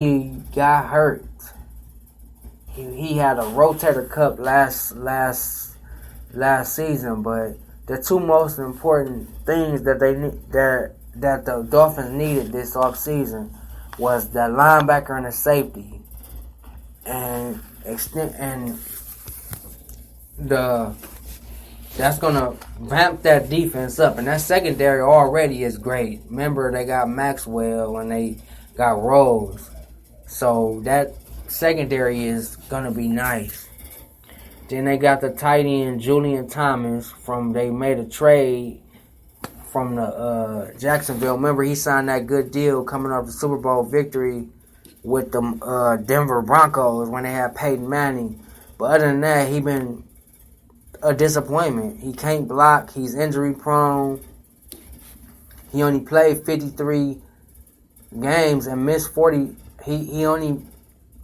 he got hurt. He had a rotator cuff last season, but the two most important things that the Dolphins needed this offseason was the linebacker and the safety, and the that's gonna ramp that defense up, and that secondary already is great. Remember, they got Maxwell and they got Rose, so that secondary is gonna be nice. Then they got the tight end Julian Thomas they made a trade from the Jacksonville. Remember, he signed that good deal coming off the Super Bowl victory with the Denver Broncos when they had Peyton Manning. But other than that, he been a disappointment. He can't block. He's injury prone. He only played 53 games and missed 40. He only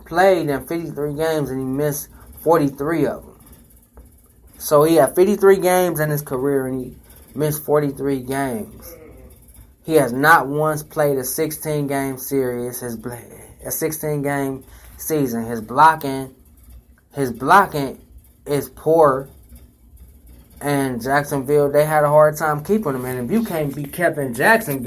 played in 53 games and he missed 43 of them. So he had 53 games in his career and he missed 43 games. He has not once played a 16-game series. A 16-game season. His blocking is poor. And Jacksonville, they had a hard time keeping him. And if you can't be kept in Jacksonville,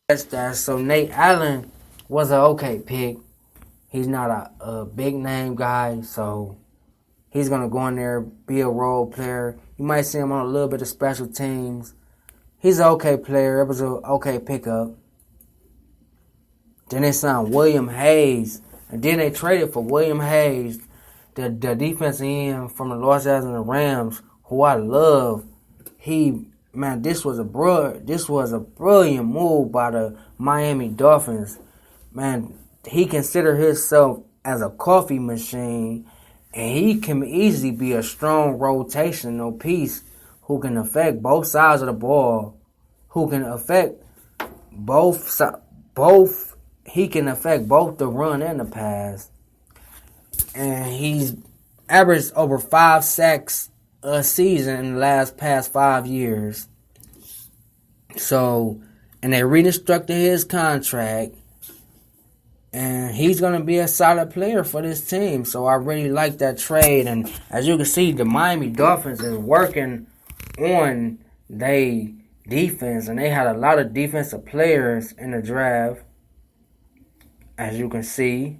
that's that. So Nate Allen was an okay pick. He's not a big name guy, so he's gonna go in there, be a role player. You might see him on a little bit of special teams. He's an okay player. It was an okay pickup. Then they signed William Hayes, and then they traded for William Hayes, the defensive end from the Los Angeles Rams, who I love. This was a brilliant move by the Miami Dolphins. Man, he considered himself as a coffee machine, and he can easily be a strong rotational piece who can affect both sides of the ball, who can affect both. He can affect both the run and the pass, and he's averaged over 5 sacks a season in the past 5 years. So, and they restructured his contract, and he's going to be a solid player for this team. So I really like that trade. And as you can see, the Miami Dolphins is working on their defense, and they had a lot of defensive players in the draft, as you can see.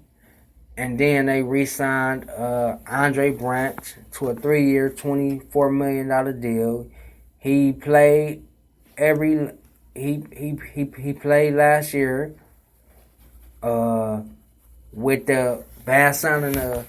And then they re-signed Andre Branch to a 3-year, $24 million deal. He played he played last year with the bad signing of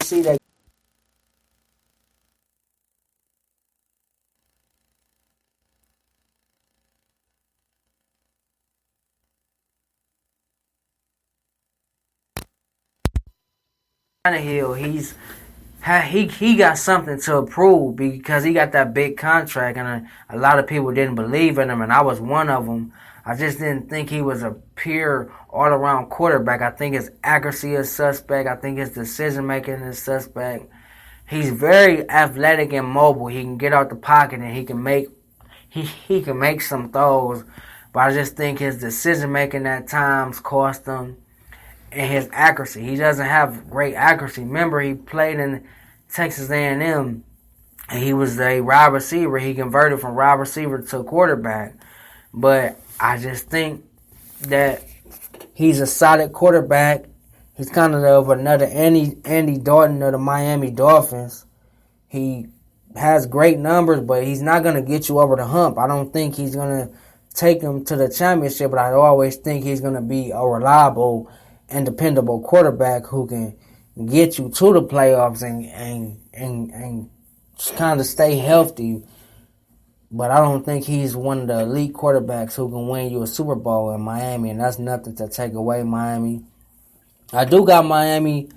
see that Tannehill, he got something to prove because he got that big contract, and a lot of people didn't believe in him, and I was one of them. I just didn't think he was a pure all-around quarterback. I think his accuracy is suspect. I think his decision-making is suspect. He's very athletic and mobile. He can get out the pocket and he can make some throws, but I just think his decision-making at times cost him. And his accuracy. He doesn't have great accuracy. Remember, he played in Texas A&M, and he was a wide receiver. He converted from wide receiver to quarterback. But I just think that he's a solid quarterback. He's kind of another Andy Dalton of the Miami Dolphins. He has great numbers, but he's not going to get you over the hump. I don't think he's going to take him to the championship, but I always think he's going to be a reliable and dependable quarterback who can get you to the playoffs and kind of stay healthy. But I don't think he's one of the elite quarterbacks who can win you a Super Bowl in Miami, and that's nothing to take away Miami. I do got Miami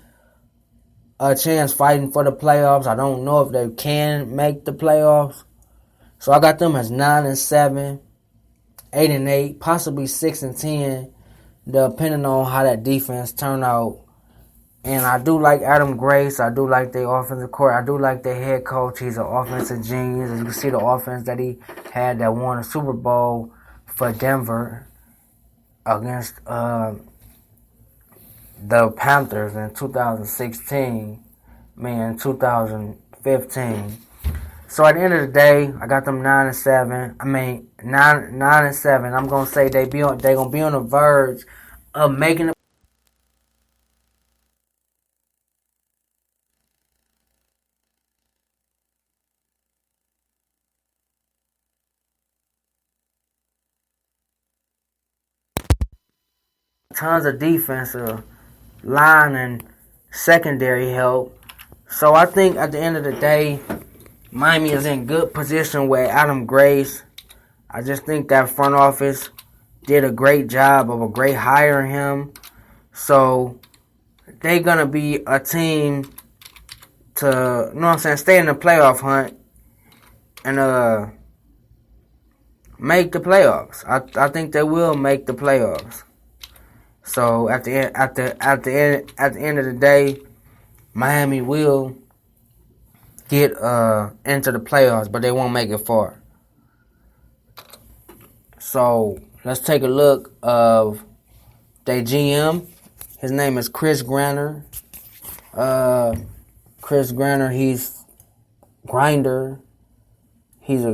a chance fighting for the playoffs. I don't know if they can make the playoffs. So I got them as 9-7, 8-8, possibly 6-10. Depending on how that defense turn out. And I do like Adam Grace. I do like the offensive court. I do like the head coach. He's an offensive genius. As you can see, the offense that he had that won a Super Bowl for Denver against the Panthers in 2016. 2015. So at the end of the day, I got them 9-7. 9-7. I'm gonna say they gonna be on the verge of making the tons of defensive line and secondary help. So I think at the end of the day, Miami is in good position with Adam Grace. I just think that front office did a great job of a great hiring him. So they're going to be a team to, stay in the playoff hunt and make the playoffs. I think they will make the playoffs. So at the end of the day, Miami will get into the playoffs, but they won't make it far. So let's take a look of their GM. His name is Chris Granner. Chris Granner, he's grinder. He's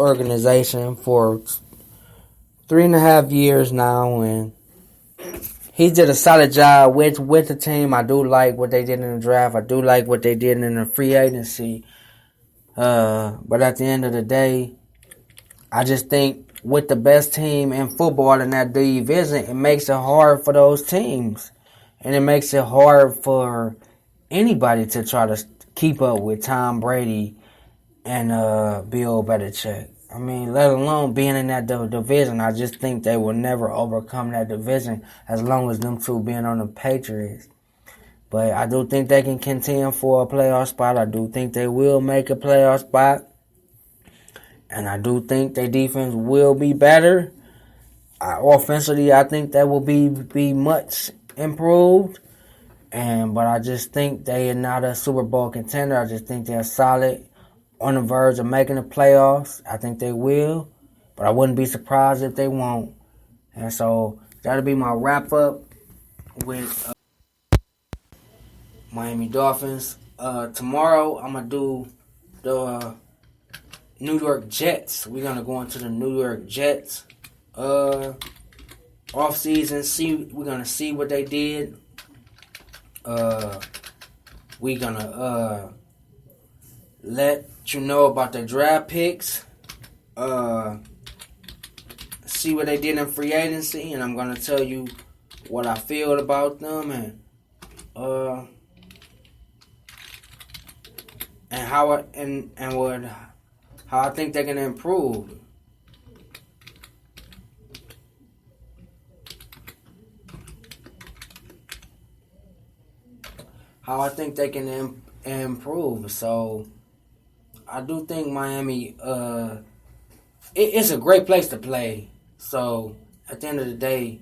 organization for 3.5 years now, and he did a solid job with the team. I do like what they did in the draft. I do like what they did in the free agency. But at the end of the day, I just think with the best team in football in that division, it makes it hard for those teams. And it makes it hard for anybody to try to keep up with Tom Brady and Bill Belichick. I mean, let alone being in that division. I just think they will never overcome that division as long as them two being on the Patriots. But I do think they can contend for a playoff spot. I do think they will make a playoff spot. And I do think their defense will be better. Offensively, I think that will be much improved. But I just think they are not a Super Bowl contender. I just think they're solid, on the verge of making the playoffs. I think they will, but I wouldn't be surprised if they won't. And so that'll be my wrap up with Miami Dolphins. Tomorrow I'm gonna do the New York Jets. We're gonna go into the New York Jets off season. We're gonna see what they did. we gonna let you know about the draft picks. See what they did in free agency, and I'm gonna tell you what I feel about them and how I think they're gonna improve. How I think they can improve. So I do think Miami. It's a great place to play. So at the end of the day,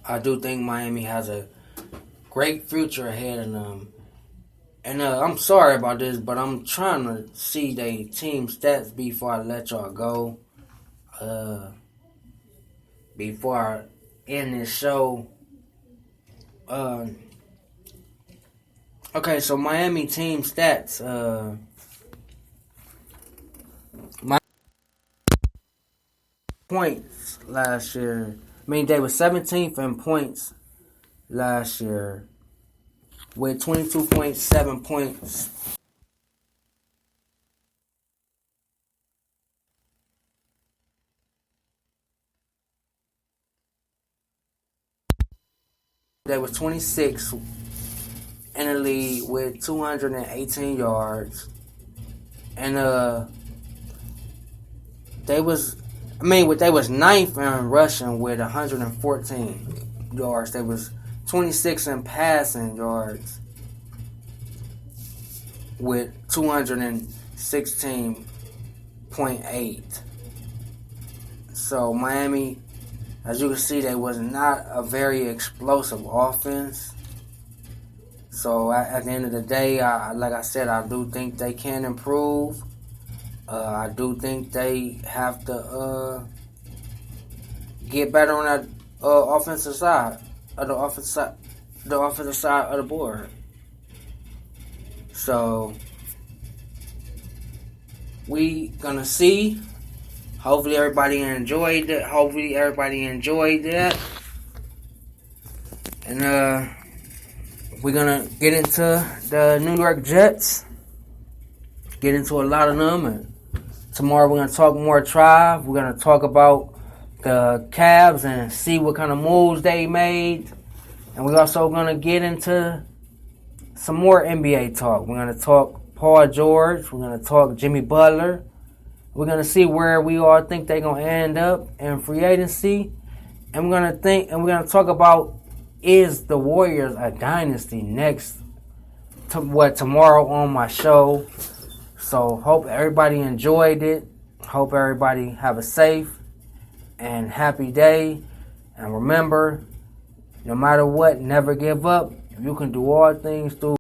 I do think Miami has a great future ahead of them. And I'm sorry about this, but I'm trying to see the team stats before I let y'all go. Before I end this show. Okay, so Miami team stats. My points last year. I mean, they were 17th in points last year with 22.7 points. They was 26 in the league with 218 yards, and they was ninth in rushing with 114 yards. They was 26 in passing yards with 216.8. So Miami, as you can see, they was not a very explosive offense. So at the end of the day, like I said, I do think they can improve. I do think they have to get better on that offensive side of the offensive side of the board. So we gonna see. Hopefully everybody enjoyed it. And we're gonna get into the New York Jets. Get into a lot of them, and tomorrow we're gonna talk more Tribe. We're gonna talk about the Cavs and see what kind of moves they made. And we're also gonna get into some more NBA talk. We're gonna talk Paul George. We're gonna talk Jimmy Butler. We're gonna see where we all think they're gonna end up in free agency, and we're gonna talk about, is the Warriors a dynasty next tomorrow on my show. So hope everybody enjoyed it. Hope everybody have a safe and happy day. And remember, no matter what, never give up. You can do all things through